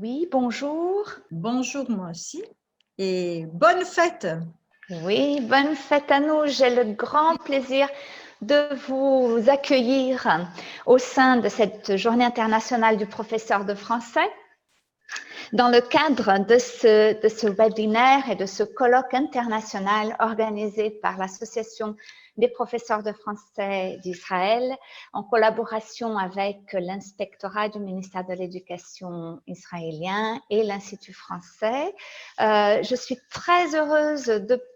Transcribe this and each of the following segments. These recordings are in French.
Oui, bonjour. Bonjour, moi aussi. Et bonne fête. Oui, bonne fête à nous. J'ai le grand plaisir de vous accueillir au sein de cette Journée internationale du professeur de français. Dans le cadre de ce webinaire et de ce colloque international organisé par l'Association des professeurs de français d'Israël, en collaboration avec l'inspectorat du ministère de l'Éducation israélien et l'Institut français. Je suis très heureuse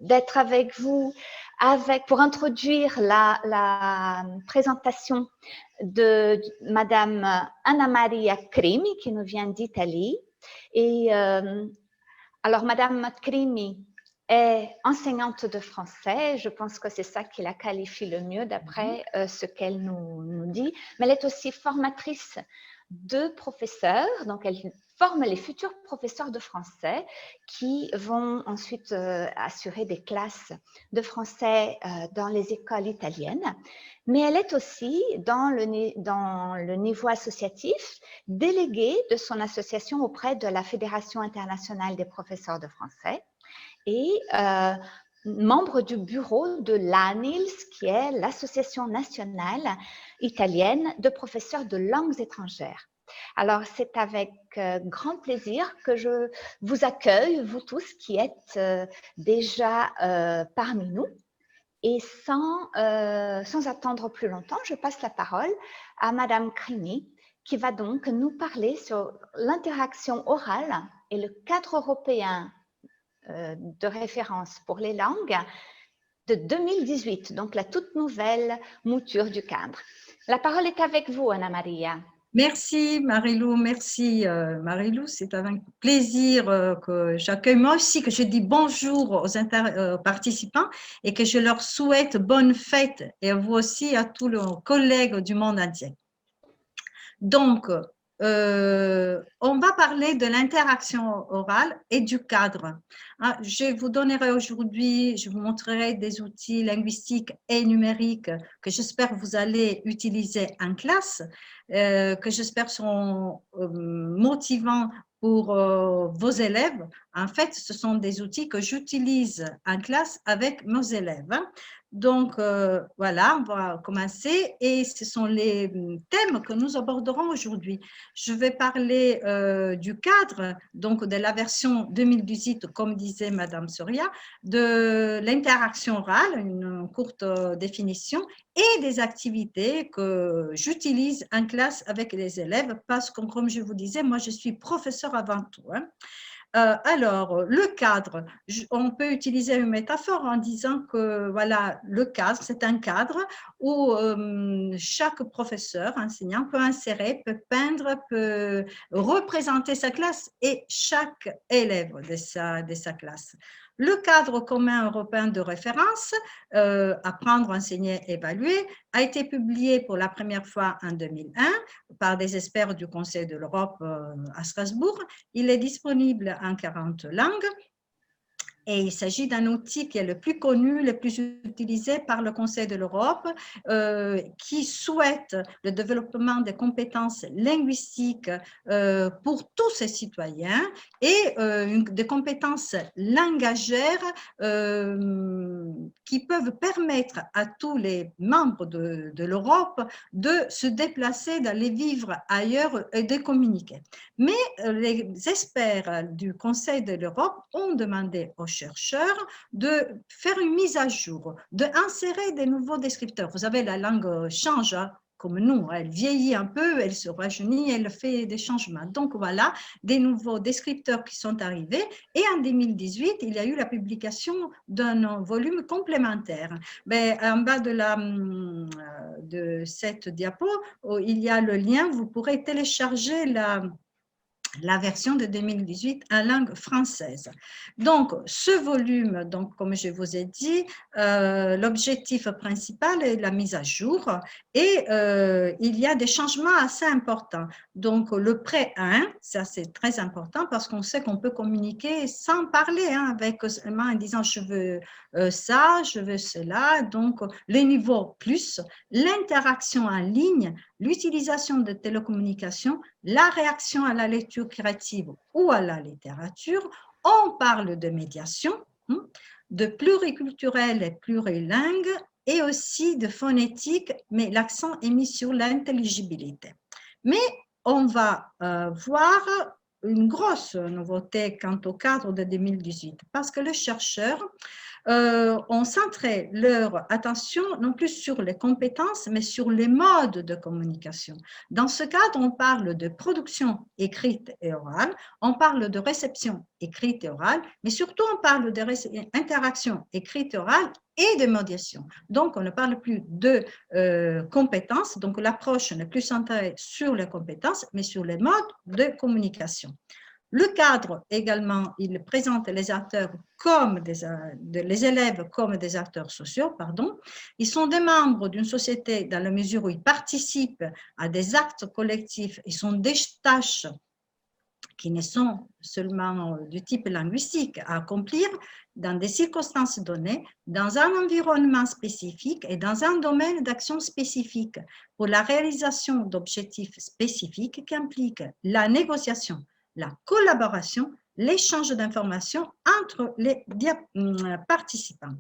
d'être avec vous pour introduire la présentation de Madame Anna Maria Crimi, qui nous vient d'Italie. Et alors, Madame Crimi est enseignante de français. Je pense que c'est ça qui la qualifie le mieux d'après ce qu'elle nous dit. Mais elle est aussi formatrice de professeurs. Donc, elle forme les futurs professeurs de français qui vont ensuite assurer des classes de français dans les écoles italiennes. Mais elle est aussi, dans le niveau associatif, déléguée de son association auprès de la Fédération internationale des professeurs de français et membre du bureau de l'ANILS, qui est l'Association nationale italienne de professeurs de langues étrangères. Alors, c'est avec grand plaisir que je vous accueille, vous tous qui êtes déjà parmi nous. Et sans attendre plus longtemps, je passe la parole à Madame Crimi, qui va donc nous parler sur l'interaction orale et le cadre européen de référence pour les langues de 2018, donc la toute nouvelle mouture du cadre. La parole est avec vous, Anna Maria. Merci Marilou, merci Marilou. C'est avec plaisir que j'accueille moi aussi, que je dis bonjour aux participants et que je leur souhaite bonne fête et à vous aussi, à tous les collègues du monde entier. Donc, on va parler de l'interaction orale et du cadre. Je vous donnerai aujourd'hui, je vous montrerai des outils linguistiques et numériques que j'espère vous allez utiliser en classe, que j'espère seront motivants pour vos élèves. En fait, ce sont des outils que j'utilise en classe avec mes élèves. Donc, voilà, on va commencer et ce sont les thèmes que nous aborderons aujourd'hui. Je vais parler du cadre, donc de la version 2018, comme disait Madame Soria, de l'interaction orale, une courte définition, et des activités que j'utilise en classe avec les élèves parce que, comme je vous disais, moi, je suis professeur avant tout. Alors, le cadre, on peut utiliser une métaphore en disant que voilà, le cadre, c'est un cadre où chaque professeur, enseignant peut insérer, peut peindre, peut représenter sa classe et chaque élève de sa classe. Le cadre commun européen de référence, apprendre, enseigner, évaluer, a été publié pour la première fois en 2001 par des experts du Conseil de l'Europe à Strasbourg. Il est disponible en 40 langues et il s'agit d'un outil qui est le plus connu, le plus utilisé par le Conseil de l'Europe, qui souhaite le développement des compétences linguistiques pour tous ses citoyens et des compétences langagères qui peuvent permettre à tous les membres de l'Europe de se déplacer, d'aller vivre ailleurs et de communiquer. Mais les experts du Conseil de l'Europe ont demandé aux chercheurs de faire une mise à jour, d'insérer des nouveaux descripteurs. Vous savez, la langue change, hein, comme nous, elle vieillit un peu, elle se rajeunit, elle fait des changements. Donc voilà, des nouveaux descripteurs qui sont arrivés. Et en 2018, il y a eu la publication d'un volume complémentaire. Mais en bas de cette diapo, il y a le lien, vous pourrez télécharger la version de 2018 en langue française. Donc, ce volume, donc, comme je vous ai dit, l'objectif principal est la mise à jour et il y a des changements assez importants. Donc, le pré 1, ça c'est très important parce qu'on sait qu'on peut communiquer sans parler, hein, avec seulement en disant je veux ça, je veux cela. Donc, les niveaux plus, l'interaction en ligne, l'utilisation de télécommunications, la réaction à la lecture l'écriture créative ou à la littérature. On parle de médiation, de pluriculturel et plurilingue, et aussi de phonétique, mais l'accent est mis sur l'intelligibilité. Mais on va voir une grosse nouveauté quant au cadre de 2018, parce que les chercheurs ont centré leur attention non plus sur les compétences, mais sur les modes de communication. Dans ce cadre, on parle de production écrite et orale, on parle de réception écrite et orale, mais surtout on parle d'interaction écrite et orale et de médiation. Donc, on ne parle plus de compétences, donc l'approche n'est plus centrée sur les compétences, mais sur les modes de communication. Le cadre également, il présente les acteurs comme les élèves comme des acteurs sociaux, pardon. Ils sont des membres d'une société dans la mesure où ils participent à des actes collectifs. Ils sont des tâches qui ne sont seulement du type linguistique à accomplir dans des circonstances données, dans un environnement spécifique et dans un domaine d'action spécifique pour la réalisation d'objectifs spécifiques qui impliquent la négociation, la collaboration, l'échange d'informations entre les participants.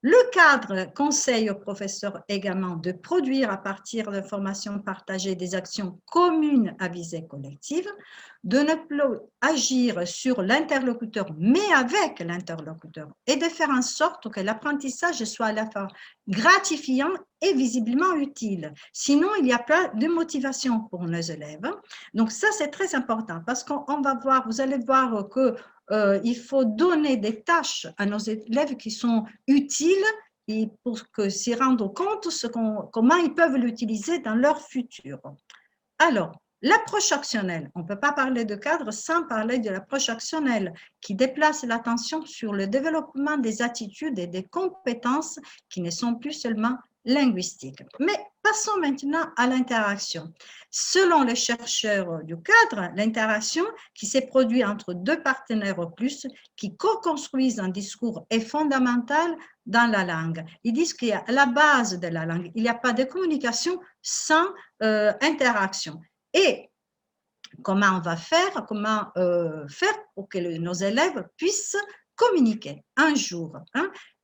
Le cadre conseille aux professeurs également de produire à partir d'informations partagées des actions communes à visée collective, de ne plus agir sur l'interlocuteur, mais avec l'interlocuteur, et de faire en sorte que l'apprentissage soit à la fois gratifiant et visiblement utile. Sinon, il n'y a pas de motivation pour nos élèves. Donc ça, c'est très important parce qu'on va voir, vous allez voir que il faut donner des tâches à nos élèves qui sont utiles et pour que s'y rendent compte comment ils peuvent l'utiliser dans leur futur. Alors, l'approche actionnelle, on ne peut pas parler de cadre sans parler de l'approche actionnelle qui déplace l'attention sur le développement des attitudes et des compétences qui ne sont plus seulement linguistiques. Mais passons maintenant à l'interaction. Selon les chercheurs du cadre, l'interaction qui s'est produite entre deux partenaires ou plus qui co-construisent un discours est fondamentale dans la langue. Ils disent qu'il y a la base de la langue. Il n'y a pas de communication sans interaction. Et comment on va faire, faire pour que nos élèves puissent communiquer un jour.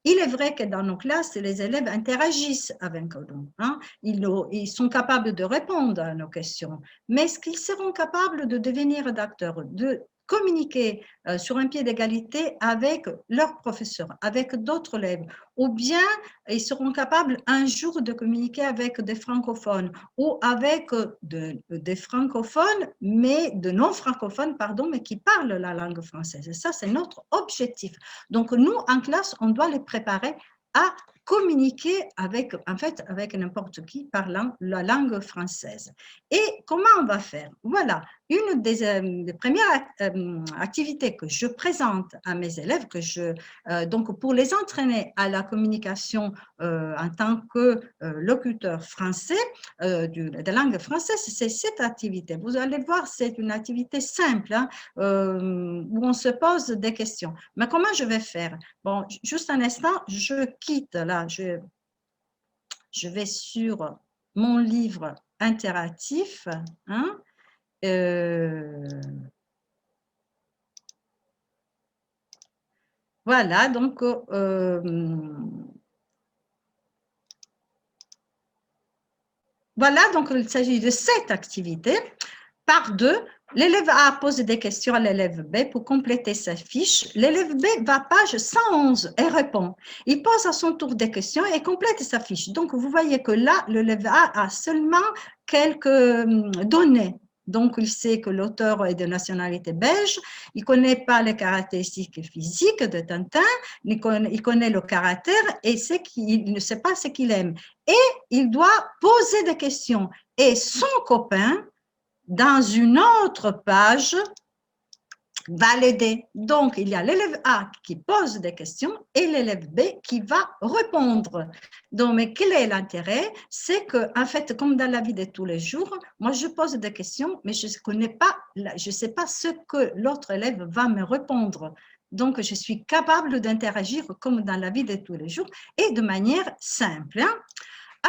Il est vrai que dans nos classes, les élèves interagissent avec nous. Ils sont capables de répondre à nos questions, mais est-ce qu'ils seront capables de devenir d'acteurs, de communiquer sur un pied d'égalité avec leurs professeurs, avec d'autres élèves, ou bien ils seront capables un jour de communiquer avec des francophones ou avec des francophones, mais de non-francophones, pardon, mais qui parlent la langue française. Et ça, c'est notre objectif. Donc, nous, en classe, on doit les préparer à communiquer avec n'importe qui parlant la langue française. Et comment on va faire? Voilà, une des premières activités que je présente à mes élèves, donc pour les entraîner à la communication en tant que locuteur français, de langue française, c'est cette activité. Vous allez voir, c'est une activité simple où on se pose des questions. Mais comment je vais faire? Bon, juste un instant, je quitte là, je vais sur mon livre interactif. Voilà, donc voilà, donc il s'agit de cette activité. Par deux, l'élève A pose des questions à l'élève B pour compléter sa fiche. L'élève B va à page 111 et répond. Il pose à son tour des questions et complète sa fiche. Donc, vous voyez que là, l'élève A a seulement quelques données. Donc, il sait que l'auteur est de nationalité belge, il ne connaît pas les caractéristiques physiques de Tintin, il connaît le caractère et il ne sait pas ce qu'il aime. Et il doit poser des questions. Et son copain, dans une autre page, va l'aider. Donc, il y a l'élève A qui pose des questions et l'élève B qui va répondre. Donc, mais quel est l'intérêt? C'est que, en fait, comme dans la vie de tous les jours, moi, je pose des questions, mais je ne sais pas ce que l'autre élève va me répondre. Donc, je suis capable d'interagir comme dans la vie de tous les jours et de manière simple.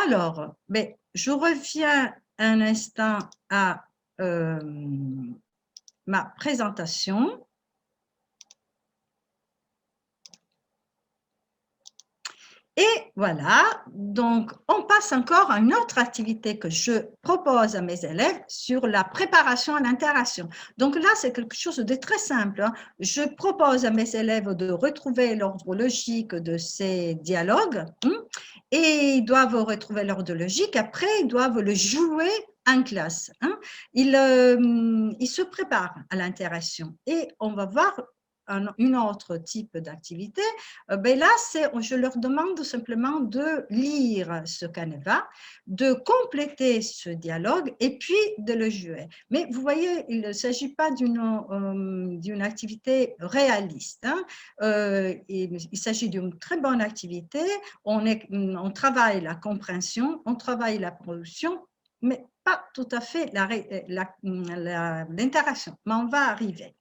Alors, mais je reviens un instant à ma présentation. Et voilà, donc on passe encore à une autre activité que je propose à mes élèves sur la préparation à l'interaction. Donc là, c'est quelque chose de très simple, hein. Je propose à mes élèves de retrouver l'ordre logique de ces dialogues, et ils doivent retrouver l'ordre logique. Après, ils doivent le jouer en classe, hein. Ils se préparent à l'interaction et on va voir un autre type d'activité. Ben là, je leur demande simplement de lire ce canevas, de compléter ce dialogue et puis de le jouer. Mais vous voyez, il ne s'agit pas d'une activité réaliste, hein. Il s'agit d'une très bonne activité. On travaille la compréhension, on travaille la production, mais pas tout à fait l'interaction. Mais on va arriver.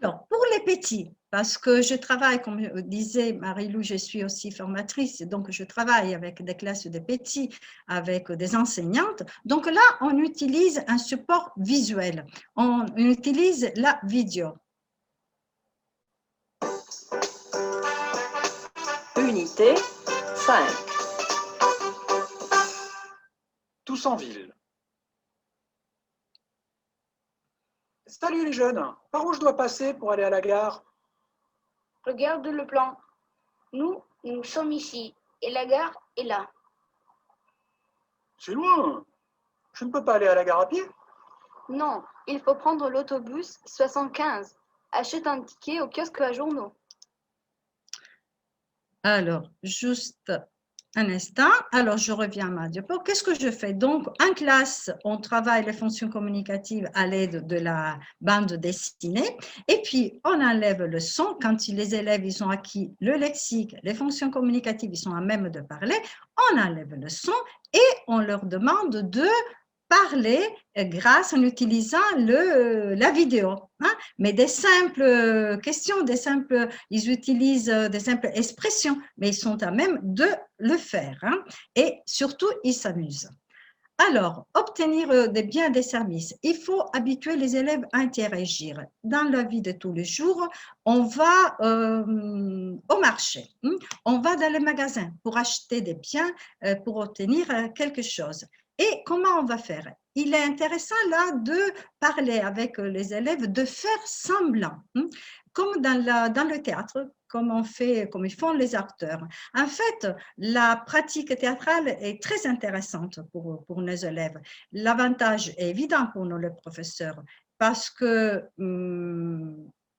Alors, pour les petits, parce que je travaille, comme disait Marie-Lou, je suis aussi formatrice, donc je travaille avec des classes de petits, avec des enseignantes. Donc là, on utilise un support visuel, on utilise la vidéo. Unité 5. Tous en ville. Salut les jeunes, par où je dois passer pour aller à la gare? Regarde le plan. Nous sommes ici et la gare est là. C'est loin. Je ne peux pas aller à la gare à pied? Non, il faut prendre l'autobus 75. Achète un ticket au kiosque à journaux. Alors, juste un instant. Alors, je reviens à ma diapo. Qu'est-ce que je fais? Donc, en classe, on travaille les fonctions communicatives à l'aide de la bande dessinée. Et puis, on enlève le son. Quand les élèves ils ont acquis le lexique, les fonctions communicatives, ils sont à même de parler, on enlève le son et on leur demande de parler grâce en utilisant la vidéo, hein? Mais des simples questions, ils utilisent des simples expressions, mais ils sont à même de le faire, hein? Et surtout, ils s'amusent. Alors, obtenir bien des services, il faut habituer les élèves à interagir. Dans la vie de tous les jours, on va au marché, hein? On va dans les magasins pour acheter des biens, pour obtenir quelque chose. Et comment on va faire? Il est intéressant là de parler avec les élèves, de faire semblant, hein? Comme dans le théâtre, comme ils font les acteurs. En fait, la pratique théâtrale est très intéressante pour nos élèves. L'avantage est évident pour nous, les professeurs, parce que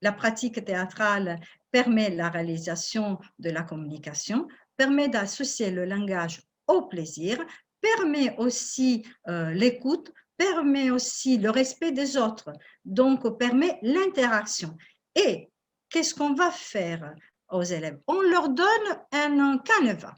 la pratique théâtrale permet la réalisation de la communication, permet d'associer le langage au plaisir, permet aussi l'écoute, permet aussi le respect des autres, donc permet l'interaction. Et qu'est-ce qu'on va faire aux élèves? On leur donne un canevas,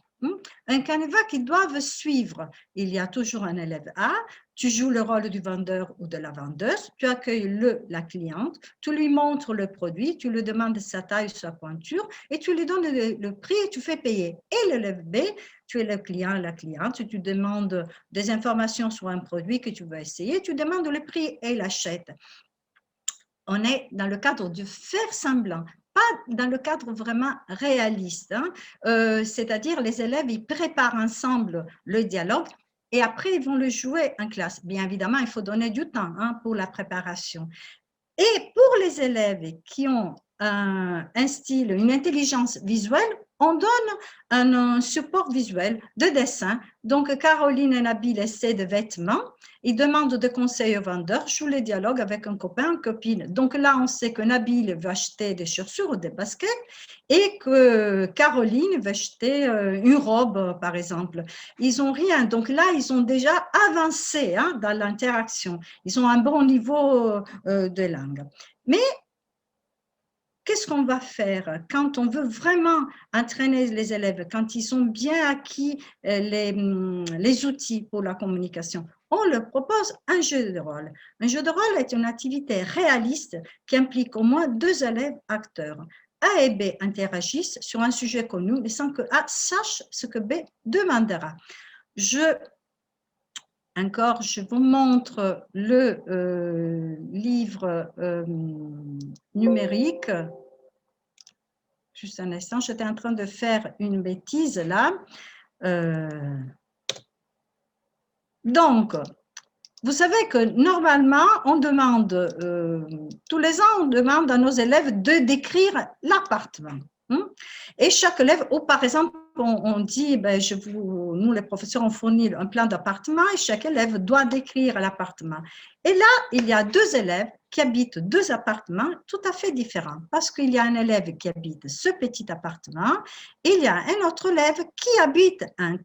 un canevas qu'ils doivent suivre. Il y a toujours un élève A, tu joues le rôle du vendeur ou de la vendeuse, tu accueilles la cliente, tu lui montres le produit, tu lui demandes sa taille, sa pointure, et tu lui donnes le prix et tu fais payer. Et l'élève B, tu es le client, la cliente, tu demandes des informations sur un produit que tu veux essayer, tu demandes le prix et il achète. On est dans le cadre du faire semblant, pas dans le cadre vraiment réaliste, hein? C'est-à-dire les élèves, ils préparent ensemble le dialogue et après, ils vont le jouer en classe. Bien évidemment, il faut donner du temps, hein, pour la préparation. Et pour les élèves qui ont un style, une intelligence visuelle, on donne un support visuel de dessin. Donc, Caroline et Nabil essaient de vêtements. Ils demandent des conseils au vendeur, jouent le dialogue avec un copain, une copine. Donc là, on sait que Nabil veut acheter des chaussures ou des baskets et que Caroline veut acheter une robe, par exemple. Ils n'ont rien. Donc là, ils ont déjà avancé, hein, dans l'interaction. Ils ont un bon niveau de langue. Mais qu'est-ce qu'on va faire quand on veut vraiment entraîner les élèves, quand ils ont bien acquis les outils pour la communication? On leur propose un jeu de rôle. Un jeu de rôle est une activité réaliste qui implique au moins 2 élèves acteurs. A et B interagissent sur un sujet connu, mais sans que A sache ce que B demandera. Je encore, je vous montre le livre numérique. Juste un instant, j'étais en train de faire une bêtise là. Donc, vous savez que normalement, on demande, tous les ans, on demande à nos élèves de décrire l'appartement. Et chaque élève, ou par exemple, on dit, ben, nous les professeurs, on fournit un plan d'appartement et chaque élève doit décrire l'appartement. Et là, il y a 2 élèves qui habitent 2 appartements tout à fait différents. Parce qu'il y a un élève qui habite ce petit appartement et il y a un autre élève qui habite un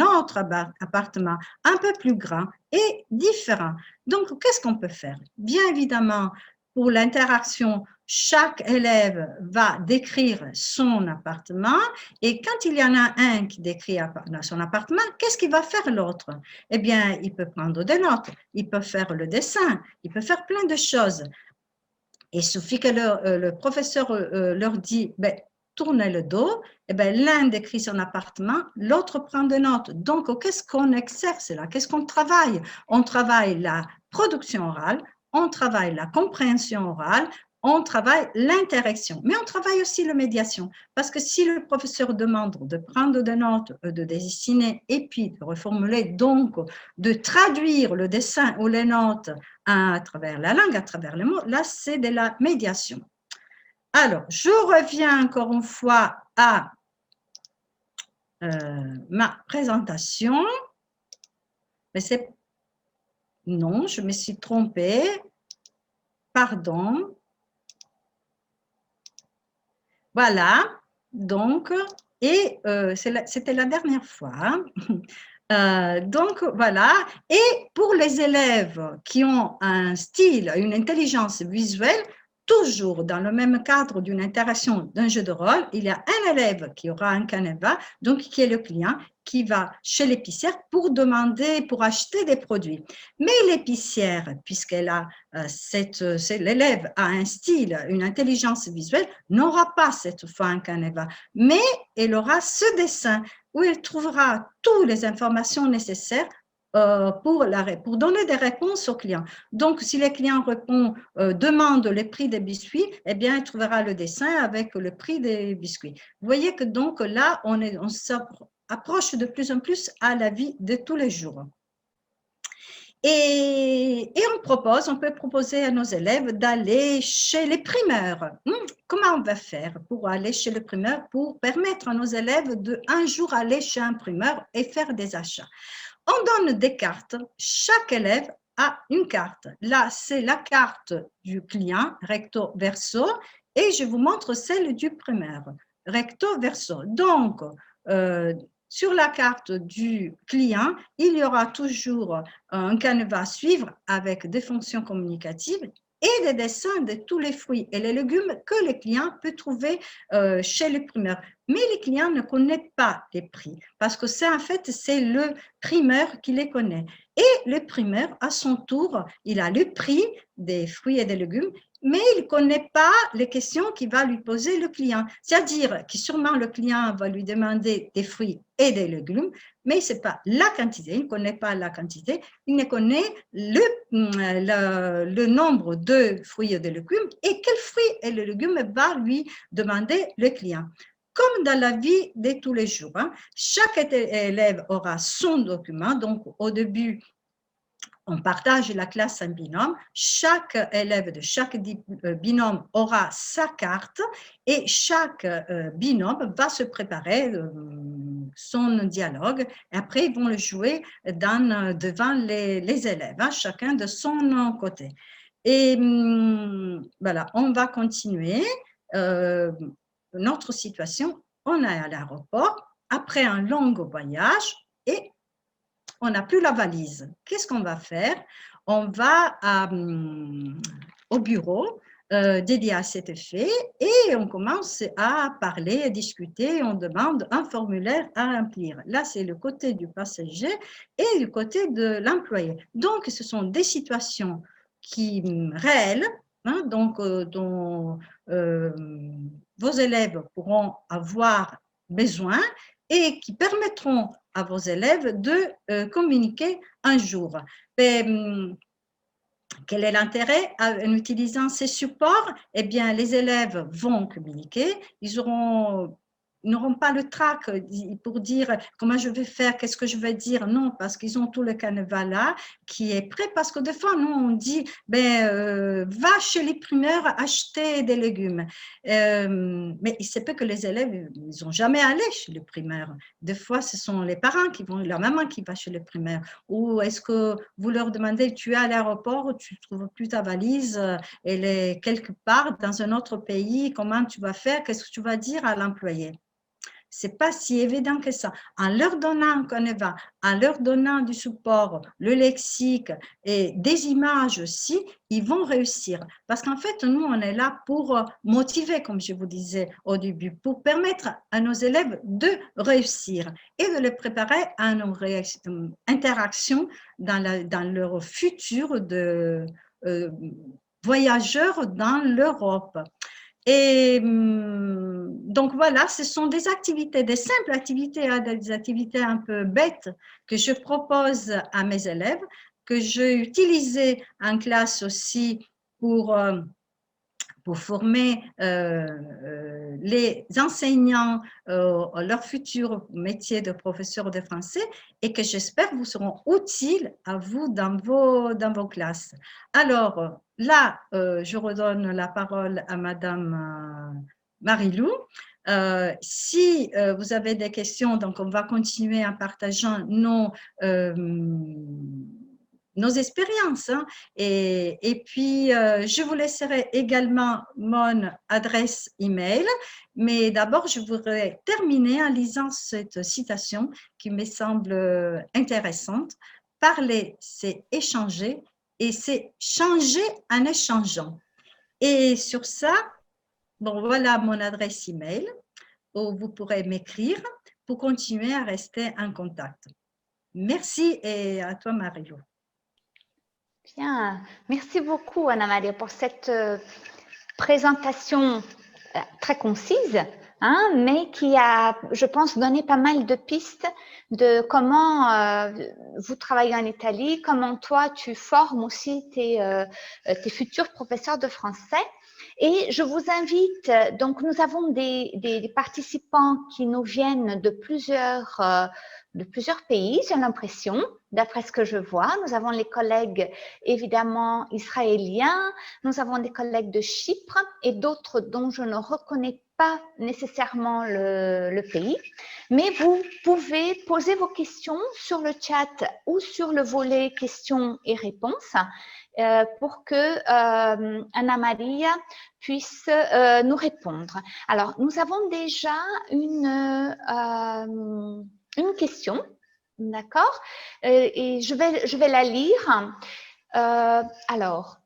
autre appartement un peu plus grand et différent. Donc, qu'est-ce qu'on peut faire? Bien évidemment, pour l'interaction, chaque élève va décrire son appartement et quand il y en a un qui décrit son appartement, qu'est-ce qu'il va faire l'autre? Eh bien, il peut prendre des notes, il peut faire le dessin, il peut faire plein de choses. Il suffit que le professeur leur dit, ben, tournez le dos, et ben, l'un décrit son appartement, l'autre prend des notes. Donc, qu'est-ce qu'on exerce là? Qu'est-ce qu'on travaille? On travaille la production orale, on travaille la compréhension orale, on travaille l'interaction, mais on travaille aussi la médiation. Parce que si le professeur demande de prendre des notes, de dessiner et puis de reformuler, donc de traduire le dessin ou les notes à travers la langue, à travers les mots, là, c'est de la médiation. Alors, je reviens encore une fois à ma présentation. Mais c'est... Non, je me suis trompée. Pardon. Voilà. Donc, et c'était la dernière fois. Donc, voilà. Et pour les élèves qui ont un style, une intelligence visuelle, toujours dans le même cadre d'une interaction d'un jeu de rôle, il y a un élève qui aura un canevas, donc qui est le client, qui va chez l'épicière pour demander, pour acheter des produits. Mais l'épicière, puisqu'elle a l'élève a un style, une intelligence visuelle, n'aura pas cette fois un canevas, mais elle aura ce dessin où elle trouvera toutes les informations nécessaires pour donner des réponses aux clients. Donc, si le client répond, demande le prix des biscuits, eh bien, il trouvera le dessin avec le prix des biscuits. Vous voyez que donc là, on s'approche de plus en plus à la vie de tous les jours. Et on peut proposer à nos élèves d'aller chez les primeurs. Comment on va faire pour aller chez le primeur, pour permettre à nos élèves de un jour aller chez un primeur et faire des achats? On donne des cartes. Chaque élève a une carte. Là, c'est la carte du client, recto verso, et je vous montre celle du primeur, recto verso. Donc, sur la carte du client, il y aura toujours un canevas à suivre avec des fonctions communicatives et des dessins de tous les fruits et les légumes que le client peut trouver chez le primeur. Mais le client ne connaît pas les prix parce que c'est en fait, c'est le primeur qui les connaît. Et le primeur, à son tour, il a le prix des fruits et des légumes, mais il ne connaît pas les questions qu'il va lui poser le client. C'est-à-dire que sûrement le client va lui demander des fruits et des légumes, mais ce n'est pas la quantité, il ne connaît pas la quantité, il ne connaît le nombre de fruits et de légumes et quels fruits et les légumes va lui demander le client. Comme dans la vie de tous les jours, chaque élève aura son document, donc au début, on partage la classe en binôme. Chaque élève de chaque binôme aura sa carte et chaque binôme va se préparer son dialogue. Et après, ils vont le jouer devant les élèves, chacun de son côté. Et voilà, on va continuer. Notre situation, on est à l'aéroport après un long voyage et on n'a plus la valise. Qu'est-ce qu'on va faire? On va au bureau dédié à cet effet et on commence à parler, à discuter, on demande un formulaire à remplir. Là, c'est le côté du passager et du côté de l'employé. Donc, ce sont des situations réelles, donc dont vos élèves pourront avoir besoin et qui permettront à vos élèves de communiquer un jour. Mais, quel est l'intérêt en utilisant ces supports? Eh bien, les élèves vont communiquer, ils n'auront pas le trac pour dire comment je vais faire, qu'est-ce que je vais dire. Non, parce qu'ils ont tout le canevas là qui est prêt. Parce que des fois, nous, on dit, va chez les primeurs acheter des légumes. Mais il se peut que les élèves, ils n'ont jamais allé chez les primeurs. Des fois, ce sont les parents qui vont, leur maman qui va chez les primeurs. Ou est-ce que vous leur demandez, tu es à l'aéroport, tu ne trouves plus ta valise, elle est quelque part dans un autre pays, comment tu vas faire, qu'est-ce que tu vas dire à l'employé? C'est pas si évident que ça. En leur donnant un canevas, en leur donnant du support, le lexique et des images aussi, ils vont réussir. Parce qu'en fait, nous, on est là pour motiver, comme je vous disais au début, pour permettre à nos élèves de réussir et de les préparer à nos interactions dans leur futur de voyageurs dans l'Europe. Et donc voilà, ce sont des activités, des simples activités, des activités un peu bêtes que je propose à mes élèves, que j'ai utilisées en classe aussi pour former les enseignants à leur futur métier de professeur de français et que j'espère vous seront utiles à vous dans vos classes. Alors là, je redonne la parole à Madame Marie-Lou. Si vous avez des questions, donc on va continuer en partageant nos expériences. Hein. Et puis, je vous laisserai également mon adresse email. Mais d'abord, je voudrais terminer en lisant cette citation qui me semble intéressante. Parler, c'est échanger et c'est changer en échangeant. Et sur ça, bon, voilà mon adresse email où vous pourrez m'écrire pour continuer à rester en contact. Merci et à toi, Marie-Lou. Bien, merci beaucoup Anna-Maria pour cette présentation très concise, hein, mais qui a, je pense, donné pas mal de pistes de comment vous travaillez en Italie, comment toi tu formes aussi tes futurs professeurs de français. Et je vous invite, donc nous avons des participants qui nous viennent de plusieurs pays, j'ai l'impression, d'après ce que je vois. Nous avons les collègues évidemment israéliens, nous avons des collègues de Chypre et d'autres dont je ne reconnais pas nécessairement le pays. Mais vous pouvez poser vos questions sur le chat ou sur le volet questions et réponses pour que Anna-Maria puisse nous répondre. Alors, nous avons déjà une question, d'accord, et je vais la lire. Alors,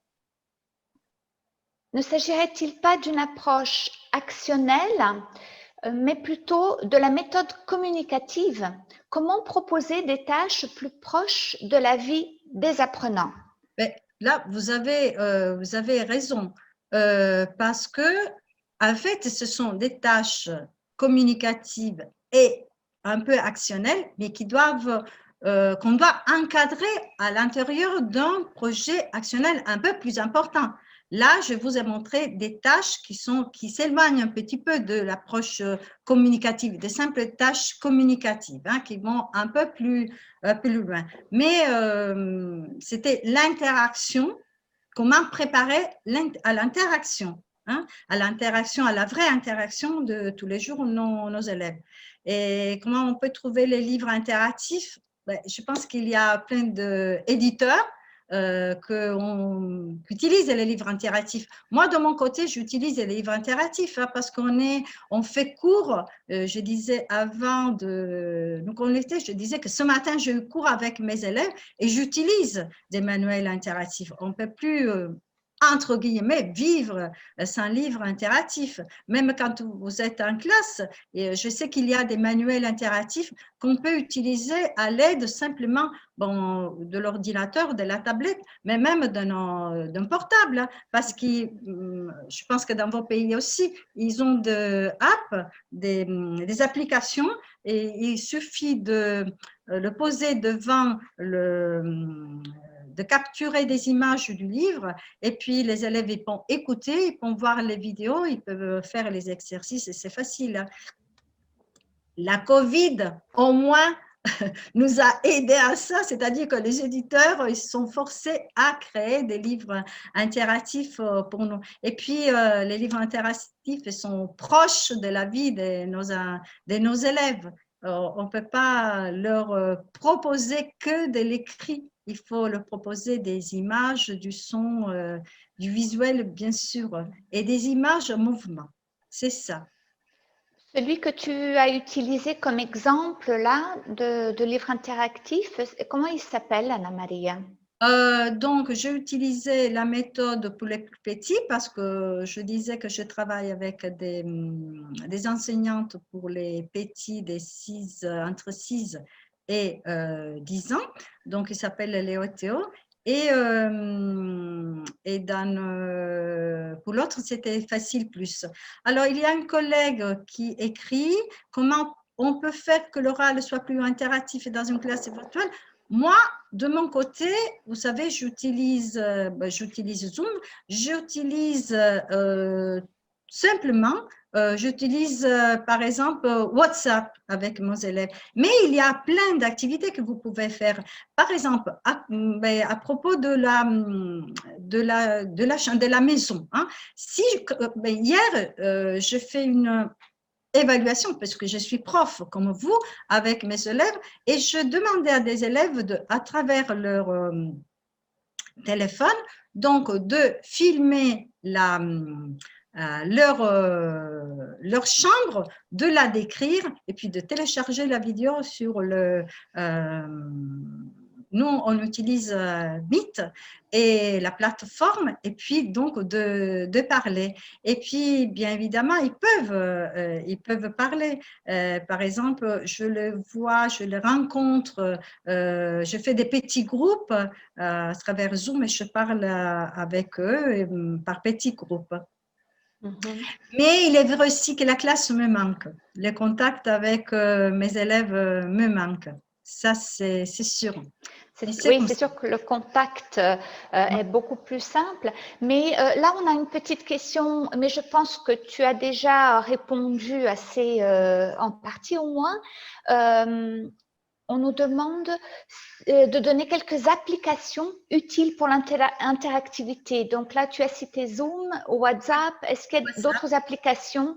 ne s'agirait-il pas d'une approche actionnelle, mais plutôt de la méthode communicative? Comment proposer des tâches plus proches de la vie des apprenants? Mais là, vous avez raison, parce que, en fait, ce sont des tâches communicatives et un peu actionnelles, mais qu'on doit encadrer à l'intérieur d'un projet actionnel un peu plus important. Là, je vous ai montré des tâches qui s'éloignent un petit peu de l'approche communicative, des simples tâches communicatives, hein, qui vont un peu plus loin. Mais c'était l'interaction, comment préparer à l'interaction, hein, à la vraie interaction de tous les jours nos élèves. Et comment on peut trouver les livres interactifs? Ben, je pense qu'il y a plein d'éditeurs qui utilisent les livres interactifs. Moi, de mon côté, j'utilise les livres interactifs hein, parce on fait cours. Je disais avant de nous connecter, je disais que ce matin, j'ai eu cours avec mes élèves et j'utilise des manuels interactifs. On ne peut plus entre guillemets, vivre sans livre interactif. Même quand vous êtes en classe, et je sais qu'il y a des manuels interactifs qu'on peut utiliser à l'aide simplement de l'ordinateur, de la tablette, mais même d'un portable, hein, parce que je pense que dans vos pays aussi, ils ont des apps, des applications, et il suffit de le poser devant de capturer des images du livre, et puis les élèves ils peuvent écouter, ils peuvent voir les vidéos, ils peuvent faire les exercices, et c'est facile. La Covid, au moins, nous a aidé à ça, c'est-à-dire que les éditeurs ils sont forcés à créer des livres interactifs pour nous. Et puis, les livres interactifs sont proches de la vie de nos élèves. On ne peut pas leur proposer que de l'écrit. Il faut leur proposer des images, du son, du visuel, bien sûr, et des images en mouvement. C'est ça. Celui que tu as utilisé comme exemple là de livre interactif, comment il s'appelle, Anna Maria? Donc, j'ai utilisé la méthode pour les plus petits parce que je disais que je travaille avec des enseignantes pour les petits entre 6 et 10 ans. Donc, il s'appelle Léo Théo. Et pour l'autre, c'était Facile Plus. Alors, il y a un collègue qui écrit comment on peut faire que l'oral soit plus interactif dans une classe virtuelle. Moi, de mon côté, vous savez, j'utilise Zoom, j'utilise simplement, j'utilise par exemple WhatsApp avec mes élèves. Mais il y a plein d'activités que vous pouvez faire. Par exemple, à propos de la maison. Hein, hier, je fais une évaluation, parce que je suis prof comme vous, avec mes élèves, et je demandais à des élèves, à travers leur téléphone, donc de filmer leur chambre, de la décrire, et puis de télécharger la vidéo sur nous, on utilise Meet et la plateforme, et puis donc de parler. Et puis, bien évidemment, ils peuvent parler. Par exemple, je les vois, je les rencontre, je fais des petits groupes à travers Zoom et je parle avec eux par petits groupes. Mais il est vrai aussi que la classe me manque. Les contacts avec mes élèves me manquent. Ça, c'est sûr. Oui, c'est sûr que le contact est beaucoup plus simple. Mais là, on a une petite question, mais je pense que tu as déjà répondu assez en partie au moins. On nous demande de donner quelques applications utiles pour l'interactivité. Donc là, tu as cité Zoom, WhatsApp. Est-ce qu'il y a d'autres applications?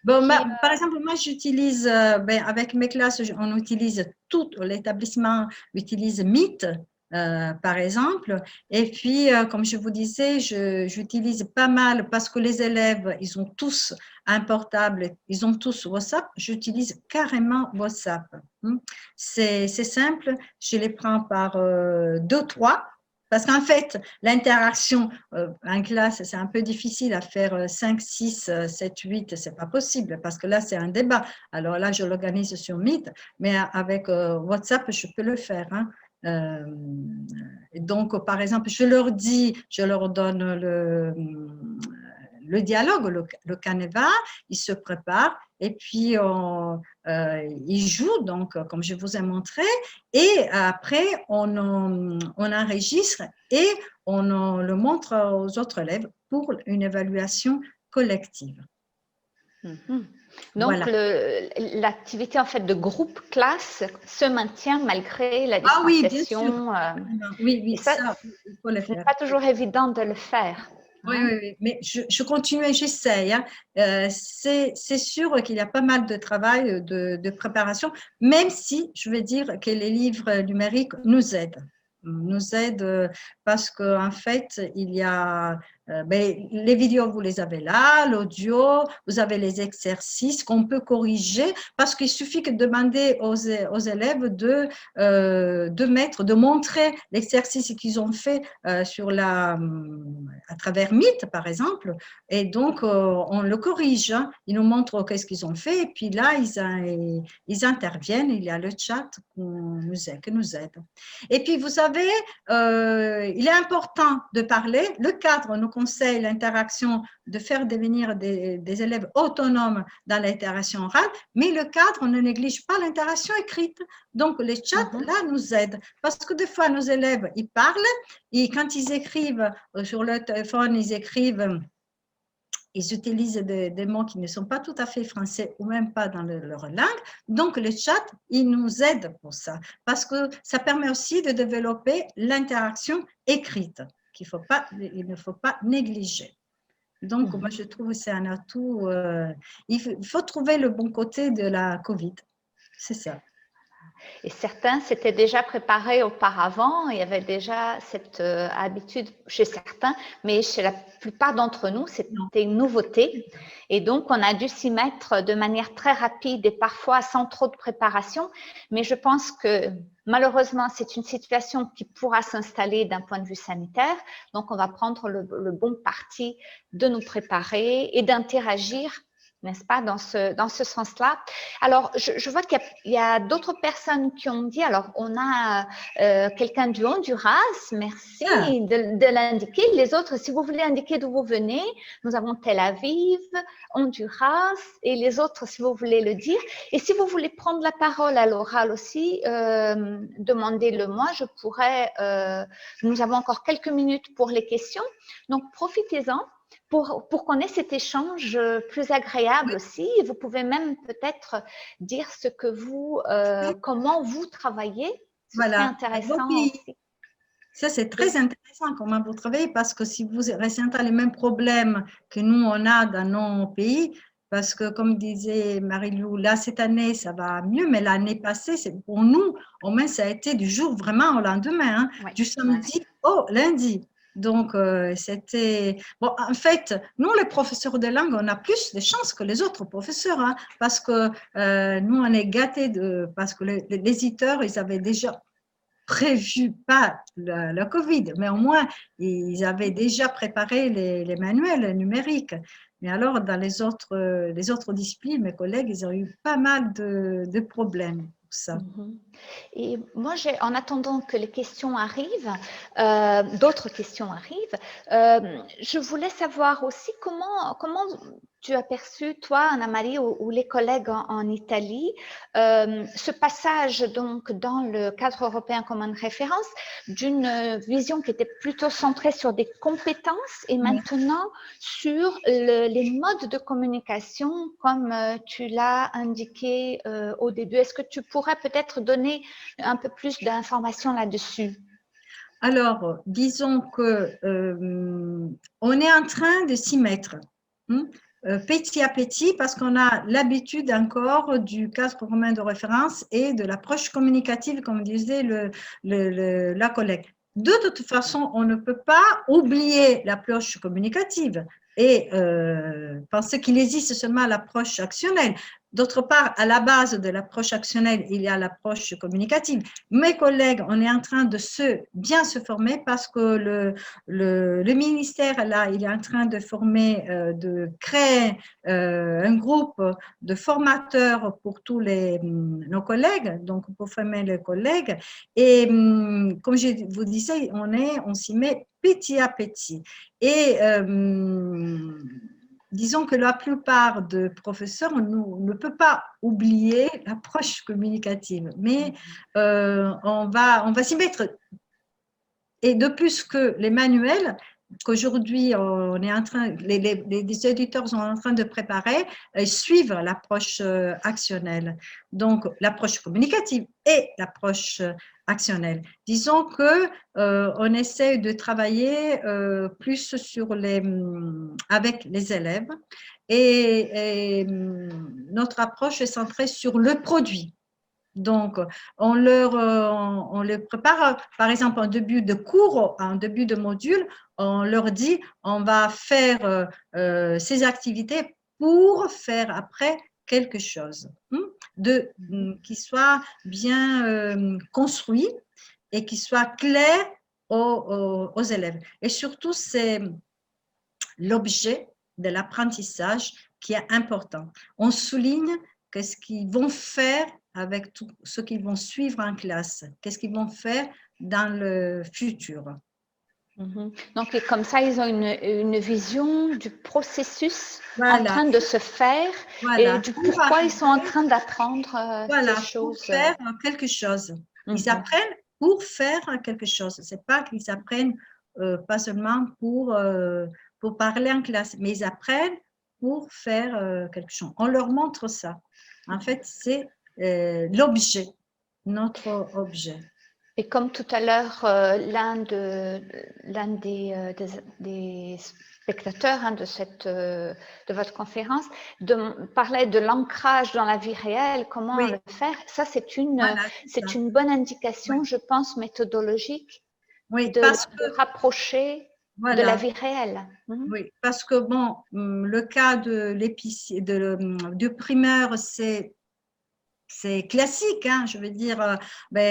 Bon, par exemple, moi, j'utilise, avec mes classes, on utilise tout, l'établissement utilise Meet, par exemple. Et puis, comme je vous disais, j'utilise pas mal parce que les élèves, ils ont tous un portable, ils ont tous WhatsApp. J'utilise carrément WhatsApp. C'est simple, je les prends par 2, 3. Parce qu'en fait, l'interaction en classe, c'est un peu difficile à faire 5, 6, 7, 8, c'est pas possible parce que là, c'est un débat. Alors là, je l'organise sur Meet, mais avec WhatsApp, je peux le faire. Hein. Donc, par exemple, je leur donne le dialogue, le canevas, ils se préparent et puis ils jouent, donc, comme je vous ai montré, et après, on enregistre et on le montre aux autres élèves pour une évaluation collective. Donc, voilà. L'activité en fait de groupe classe se maintient malgré la distanciation. Oui, ça, il faut le faire. Ce n'est pas toujours évident de le faire. Oui, mais je continue et j'essaye. Hein. C'est sûr qu'il y a pas mal de travail, de préparation, même si je veux dire que les livres numériques nous aident parce qu'en fait, il y a ben, les vidéos, vous les avez là, l'audio, vous avez les exercices qu'on peut corriger parce qu'il suffit que de demander aux élèves de montrer l'exercice qu'ils ont fait à travers Meet, par exemple. Et donc, on le corrige. Hein. Ils nous montrent qu'est-ce qu'ils ont fait. Et puis là, ils interviennent. Il y a le chat qui nous aide. Et puis, vous savez, il est important de parler. Le cadre nous conseille l'interaction, de faire devenir des élèves autonomes dans l'interaction orale, mais le cadre ne néglige pas l'interaction écrite. Donc, les chats, là, nous aident. Parce que des fois, nos élèves, ils parlent, et quand ils écrivent sur le téléphone, ils utilisent des mots qui ne sont pas tout à fait français ou même pas dans leur langue. Donc, le chat, il nous aide pour ça. Parce que ça permet aussi de développer l'interaction écrite qu'il ne faut pas négliger. Donc, moi, je trouve que c'est un atout. Il faut trouver le bon côté de la COVID. C'est ça. Et certains s'étaient déjà préparés auparavant, il y avait déjà cette habitude chez certains, mais chez la plupart d'entre nous, c'était une nouveauté. Et donc, on a dû s'y mettre de manière très rapide et parfois sans trop de préparation. Mais je pense que malheureusement, c'est une situation qui pourra s'installer d'un point de vue sanitaire. Donc, on va prendre le bon parti de nous préparer et d'interagir, n'est-ce pas, dans ce sens-là. Alors, je vois qu'il y a d'autres personnes qui ont dit, alors on a quelqu'un du Honduras, merci de l'indiquer. Les autres, si vous voulez indiquer d'où vous venez, nous avons Tel Aviv, Honduras, et les autres, si vous voulez le dire. Et si vous voulez prendre la parole à l'oral aussi, demandez-le moi, je pourrais, nous avons encore quelques minutes pour les questions, donc profitez-en. Pour qu'on ait cet échange plus agréable aussi. Vous pouvez même peut-être dire ce que comment vous travaillez. C'est intéressant aussi. Ça, c'est très intéressant comment vous travaillez parce que si vous ressentez les mêmes problèmes que nous, on a dans nos pays, parce que comme disait Marie-Lou, là, cette année, ça va mieux, mais l'année passée, pour nous, au moins, ça a été du jour vraiment au lendemain, hein, du samedi au lundi. Donc, c'était… Bon, en fait, nous, les professeurs de langue, on a plus de chance que les autres professeurs, hein, parce que nous, on est gâtés parce que les éditeurs, ils avaient déjà prévu, pas la COVID, mais au moins, ils avaient déjà préparé les manuels numériques. Mais alors, dans les autres disciplines, mes collègues, ils ont eu pas mal de problèmes. Ça. Et moi, en attendant que les questions arrivent, d'autres questions arrivent, je voulais savoir aussi comment tu as perçu, toi, Anna-Marie, ou les collègues en Italie, ce passage donc dans le cadre européen commun de référence d'une vision qui était plutôt centrée sur des compétences et maintenant sur les modes de communication, comme tu l'as indiqué au début. Est-ce que tu pourrais peut-être donner un peu plus d'informations là-dessus? Alors, disons que on est en train de s'y mettre. Petit à petit, parce qu'on a l'habitude encore du cadre commun de référence et de l'approche communicative, comme disait la collègue. De toute façon, on ne peut pas oublier l'approche communicative et penser qu'il existe seulement l'approche actionnelle. D'autre part, à la base de l'approche actionnelle, il y a l'approche communicative. Mes collègues, on est en train de bien se former parce que le ministère, là, il est en train de de créer un groupe de formateurs pour tous nos collègues, donc pour former les collègues. Et comme je vous disais, on s'y met petit à petit. Et disons que la plupart des professeurs ne peut pas oublier l'approche communicative, mais on va s'y mettre. Et de plus que les manuels, qu'aujourd'hui on est en train, les éditeurs sont en train de préparer, suivent l'approche actionnelle. Donc l'approche communicative et l'approche actionnelle. Disons que on essaie de travailler plus avec les élèves et notre approche est centrée sur le produit. Donc, on les prépare, par exemple, en début de cours, en début de module, on leur dit, on va faire ces activités pour faire après quelque chose, qui soit bien construit et qui soit clair aux élèves. Et surtout, c'est l'objet de l'apprentissage qui est important. On souligne qu'est-ce qu'ils vont faire avec tout ce qu'ils vont suivre en classe, qu'est-ce qu'ils vont faire dans le futur. Donc, et comme ça, ils ont une vision du processus Voilà. en train de se faire et du pourquoi ils sont en train d'apprendre ces choses. Pour faire quelque chose. Ils apprennent pour faire quelque chose. Ce n'est pas qu'ils apprennent pas seulement pour parler en classe, mais ils apprennent pour faire quelque chose. On leur montre ça. En fait, c'est l'objet, notre objet. Et comme tout à l'heure, l'un des spectateurs de votre conférence parlait de l'ancrage dans la vie réelle, comment le faire. Ça, c'est une bonne indication, je pense, méthodologique de rapprocher de la vie réelle. Oui, parce que bon, le cas du primaire, c'est classique, hein, je veux dire,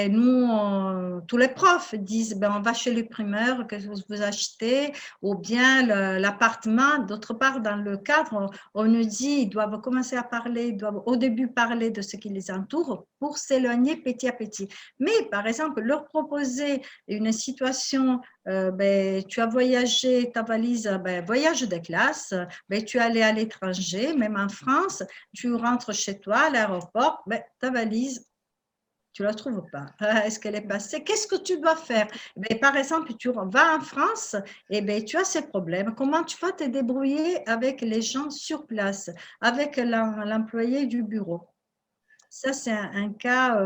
nous, tous les profs disent, on va chez le primeur, qu'est-ce que vous achetez, ou bien l'appartement. D'autre part, dans le cadre, on nous dit, ils doivent commencer à parler, ils doivent au début parler de ce qui les entoure pour s'éloigner petit à petit. Mais, par exemple, leur proposer une situation, tu as voyagé, ta valise, voyage de classe, tu es allé à l'étranger, même en France, tu rentres chez toi à l'aéroport, ta valise, tu ne la trouves pas. Est-ce qu'elle est passée? Qu'est-ce que tu dois faire? Par exemple, tu vas en France et tu as ces problèmes. Comment tu vas te débrouiller avec les gens sur place, avec l'employé du bureau? Ça, c'est un cas,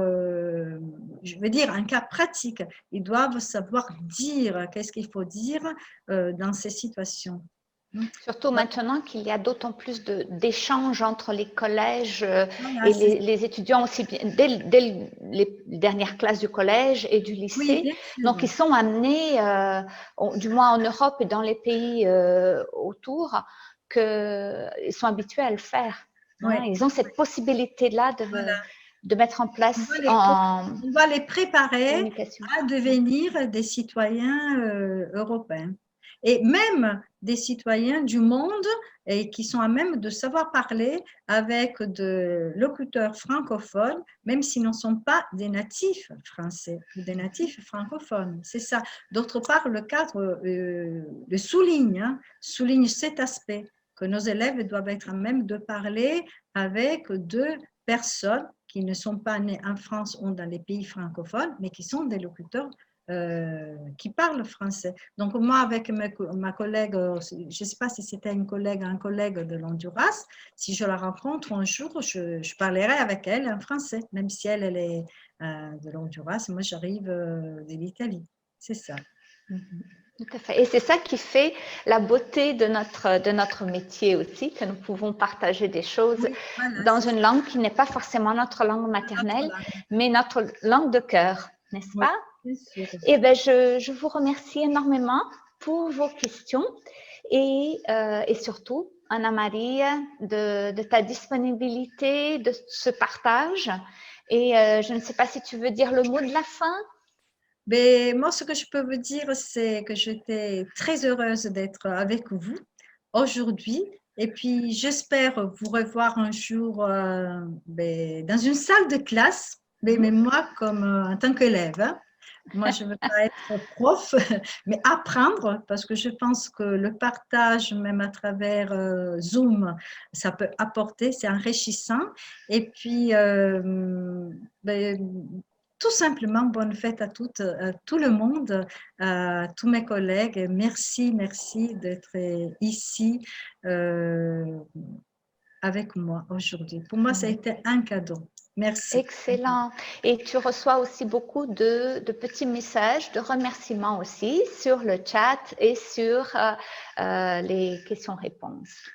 je veux dire, un cas pratique. Ils doivent savoir dire qu'est-ce qu'il faut dire dans ces situations. Surtout maintenant qu'il y a d'autant plus d'échanges entre les collèges et les étudiants aussi, dès les dernières classes du collège et du lycée. Oui, donc, ils sont amenés, du moins en Europe et dans les pays autour, qu'ils sont habitués à le faire. Hein. Ils ont cette possibilité-là de mettre en place on va les préparer à devenir des citoyens européens. Et même des citoyens du monde et qui sont à même de savoir parler avec des locuteurs francophones, même s'ils ne sont pas des natifs français ou des natifs francophones. C'est ça. D'autre part, le cadre le souligne cet aspect, que nos élèves doivent être à même de parler avec deux personnes qui ne sont pas nés en France ou dans les pays francophones, mais qui sont des locuteurs qui parlent français. Donc, moi, avec ma collègue, je ne sais pas si c'était un collègue de l'Honduras, si je la rencontre un jour, je parlerai avec elle en français, même si elle est de l'Honduras. Moi, j'arrive de l'Italie. C'est ça. Tout à fait. Et c'est ça qui fait la beauté de notre métier aussi, que nous pouvons partager des choses dans une langue qui n'est pas forcément notre langue maternelle, mais notre langue de cœur, n'est-ce pas? Eh bien, je vous remercie énormément pour vos questions et surtout, Anna-Marie, de ta disponibilité, de ce partage. Et je ne sais pas si tu veux dire le mot de la fin. Mais moi, ce que je peux vous dire, c'est que j'étais très heureuse d'être avec vous aujourd'hui. Et puis, j'espère vous revoir un jour dans une salle de classe, mais moi, comme en tant qu'élève. Hein. Moi, je ne veux pas être prof, mais apprendre, parce que je pense que le partage, même à travers Zoom, ça peut apporter, c'est enrichissant. Et puis, tout simplement, bonne fête à tout le monde, à tous mes collègues. Merci d'être ici avec moi aujourd'hui. Pour moi, ça a été un cadeau. Merci. Excellent. Et tu reçois aussi beaucoup de petits messages, de remerciements aussi sur le chat et sur les questions-réponses.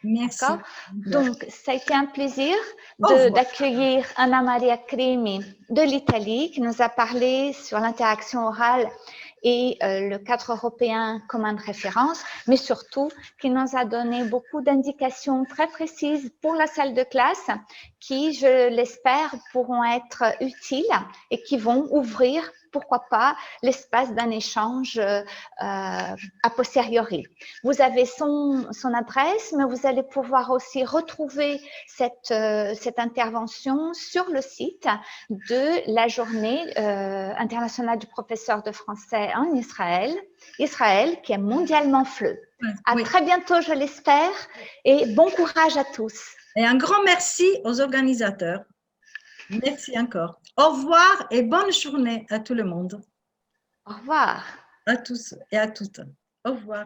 Merci. D'accord. Donc, ça a été un plaisir Au revoir. d'accueillir Anna Maria Crimi de l'Italie qui nous a parlé sur l'interaction orale et le cadre européen commun de référence, mais surtout qui nous a donné beaucoup d'indications très précises pour la salle de classe qui, je l'espère, pourront être utiles et qui vont ouvrir, pourquoi pas, l'espace d'un échange a posteriori. Vous avez son adresse, mais vous allez pouvoir aussi retrouver cette intervention sur le site de la journée internationale du professeur de français en Israël, qui est mondialement FLE. À Oui. très bientôt, je l'espère, et bon courage à tous. Et un grand merci aux organisateurs. Merci encore. Au revoir et bonne journée à tout le monde. Au revoir. À tous et à toutes. Au revoir.